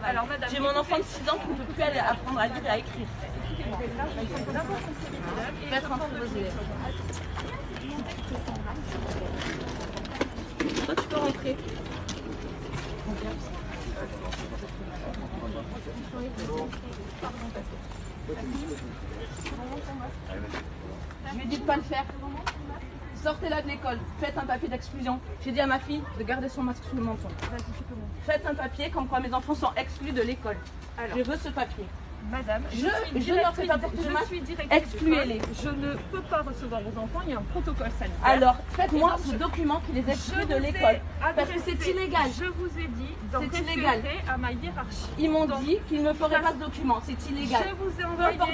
travail. J'ai mon enfant de 6 ans qui ne peut plus aller apprendre à lire et à écrire. Faites rentrer vos élèves. Toi, tu peux rentrer. Je lui ai dit de ne pas le faire. Sortez-la de l'école, faites un papier d'exclusion. J'ai dit à ma fille de garder son masque sous le menton. Faites un papier comme quoi mes enfants sont exclus de l'école. Je veux ce papier. Madame, je ne leur fais pas porter le masque. Excluez-les. Je ne peux pas recevoir vos enfants, il y a un protocole sanitaire. Alors, faites-moi ce document qui les exclut de l'école. Parce que c'est illégal. Je vous ai dit d'en référer à ma hiérarchie. Ils m'ont dit qu'ils ne feraient pas ce document. C'est illégal. Je vous ai envoyé vers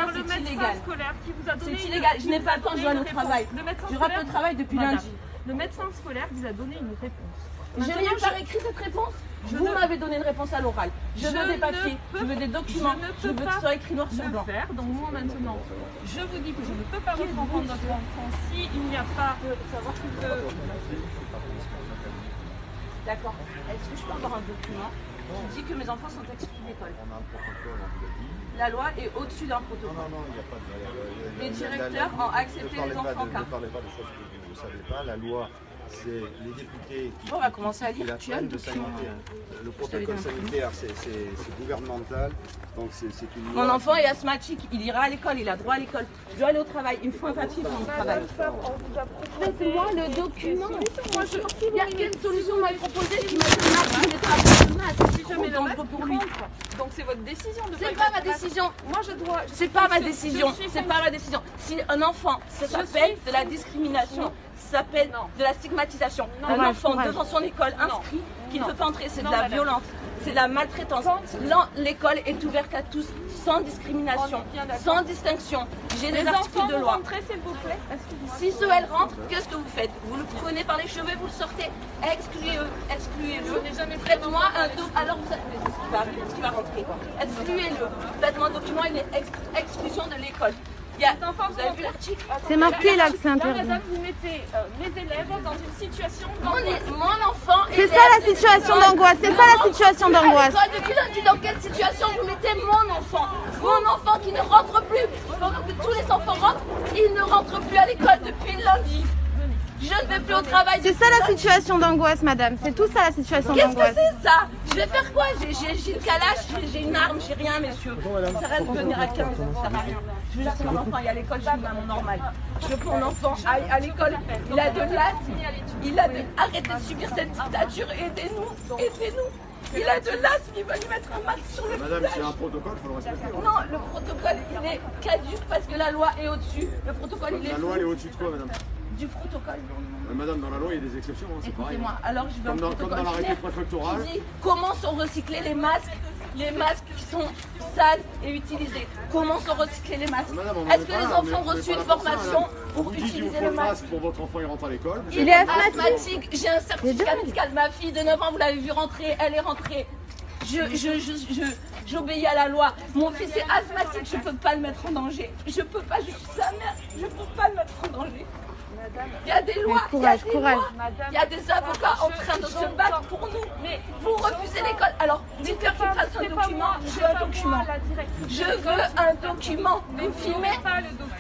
le médecin scolaire qui vous a donné... C'est illégal. Je n'ai pas le temps, je dois aller au travail. Je rate le travail depuis lundi. Le médecin scolaire vous a donné une réponse. Je n'ai pas écrit cette réponse. Vous m'avez donné une réponse à l'oral. Je veux des papiers, je veux des documents, je veux que ce soit écrit noir sur blanc. Donc moi maintenant, je vous dis que je ne peux pas reprendre notre enfant s'il n'y a pas... D'accord. Est-ce que je peux avoir un document qui dit que mes enfants sont exclus de l'école? On a un protocole, on vous l'a dit. La loi est au-dessus d'un protocole. Non, il n'y a pas de... Les directeurs ont accepté les enfants car... Ne parlez pas de choses que vous ne savez pas. La loi, c'est les députés qui... On va commencer à lire. Tu as le document. Le protocole sanitaire, c'est gouvernemental. Donc c'est une loi. Mon enfant est asthmatique, il ira à l'école, il a droit à l'école. Je dois aller au travail, il me faut un papier pour mon travail. Faites-moi le document. Il y a quelle solution m'a proposée qui m'a dit si je mets le masque pour lui. Donc c'est votre décision de... C'est pas ma décision. Moi je dois... C'est pas ma décision. C'est pas ma décision. Si un enfant, ça s'appelle de la discrimination, ça s'appelle de la stigmatisation. Un enfant devant son école inscrit qui ne peut pas entrer, c'est de la violence. C'est de la maltraitance. L'école est ouverte à tous, sans discrimination, sans distinction. J'ai des articles de loi. S'il vous plaît. Si ceux elles rentrent, qu'est-ce que vous faites? Vous le prenez par les cheveux, vous le sortez. Excluez-eux, excluez-le. Faites-moi un document. Alors vous savez ce qui va rentrer. Excluez-le. Faites-moi un document, il est exclusion de l'école. Vous avez vu l'article? C'est marqué là que c'est interdit. Madame, vous mettez mes élèves dans une situation d'angoisse. Mon enfant est... C'est ça la situation d'angoisse, c'est ça la situation d'angoisse. Depuis lundi, dans quelle situation vous mettez mon enfant? Mon enfant qui ne rentre plus. Pendant que tous les enfants rentrent, il ne rentre plus à l'école depuis lundi. Je ne vais plus au travail. C'est ça la situation d'angoisse, madame. C'est tout ça la situation d'angoisse. Qu'est-ce que c'est ça? Je vais faire quoi? J'ai le calage, j'ai une arme, j'ai rien, messieurs. Ça sert à rien de venir à 15, ça sert à rien. Je veux laisser mon enfant aller à l'école, je suis une maman normale. Je veux que mon enfant aille à l'école. Il a de l'asthme. Arrêtez de subir cette dictature. Aidez-nous, aidez-nous. Il a de l'asthme, il va lui mettre un masque sur le visage. Madame, c'est un protocole, il faut le respecter. Non, le protocole, il est caduc parce que la loi est au-dessus. Le protocole, il est... La loi, elle est au-dessus de quoi, madame? Du protocole. Madame, dans la loi, il y a des exceptions, hein, c'est pareil. Écoutez-moi, alors je vais un protocole comme dans l'arrêté préfectoral. qui dit comment sont recyclés les masques qui sont sales et utilisés. Comment sont recyclés les masques? Est-ce que les enfants ont reçu une formation pour utiliser le masque? Pour votre enfant, il rentre à l'école. Il est asthmatique. J'ai un certificat médical. Ma fille de 9 ans, vous l'avez vu rentrer, elle est rentrée. J'obéis à la loi. Mon fils est asthmatique, je ne peux pas le mettre en danger. Je peux pas, je suis sa mère, je ne peux pas le mettre en danger. Il y a des lois, il y a des avocats en train de se battre pour nous. Mais vous refusez l'école. Alors, dites-leur qu'il fasse un document. Je veux un document. Je veux un document. Vous me filmez?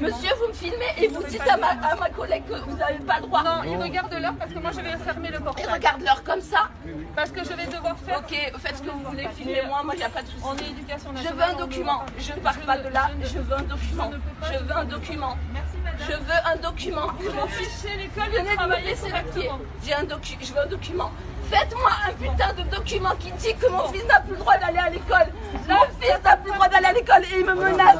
Monsieur, vous me filmez et vous dites à ma collègue que vous n'avez pas le droit. Non, il regarde l'heure parce que moi je vais fermer le portail. Il regarde l'heure comme ça. Parce que je vais devoir faire... Ok, faites ce que vous voulez, filmez-moi, moi il n'y a pas de souci. On est éducation nationale. Je veux un document. Je ne pars pas de là. Je veux un document. Je veux un document. Merci madame. Je veux un document. Mon fils chez l'école, venez de me laisser le pied. Je veux un document. Faites-moi un putain de document qui dit que mon fils n'a plus le droit d'aller à l'école. Mon fils n'a plus le droit d'aller à l'école et il me menace.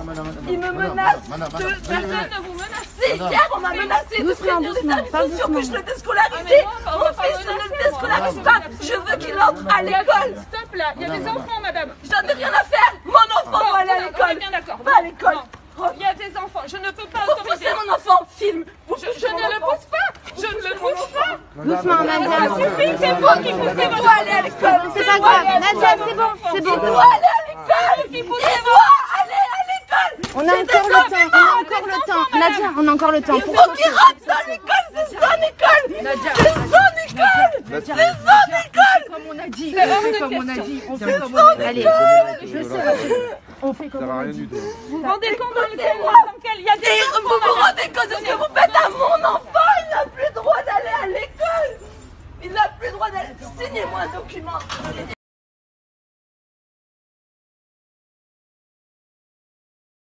Il me menace. Personne ne vous menace. Hier, on m'a menacé de prévenir les services sociaux que je le déscolarisais. Mon fils, je ne le déscolarise pas. Je veux qu'il entre à l'école. Stop là, il y a des enfants, madame. J'en ai rien à faire. Mon enfant doit aller à l'école. Bien d'accord. Va à l'école. Il y a des enfants, je ne peux pas vous poussez mon enfant, filme. Je ne le pousse pas. Je ne le pousse pas. Doucement, Nadia. Ça suffit, c'est vous qui poussez votre enfant. Aller à l'école. C'est pas grave, Nadia, c'est bon, c'est bon. Il doit aller à l'école. Il doit aller à l'école. On a encore le temps, on a encore le temps. Nadia, on a encore le temps. Il faut qu'il rentre dans l'école, c'est son école. C'est son école. C'est son école. a dit. On fait comme on a dit. On fait comme on a dit. Allez, Je sais. On fait comme on a dit. Vous vous rendez compte dans lequel il y a des Et vous vous rendez compte de ce que vous faites à mon enfant? Il n'a plus le droit d'aller à l'école. Il n'a plus le droit d'aller. Signez-moi un document.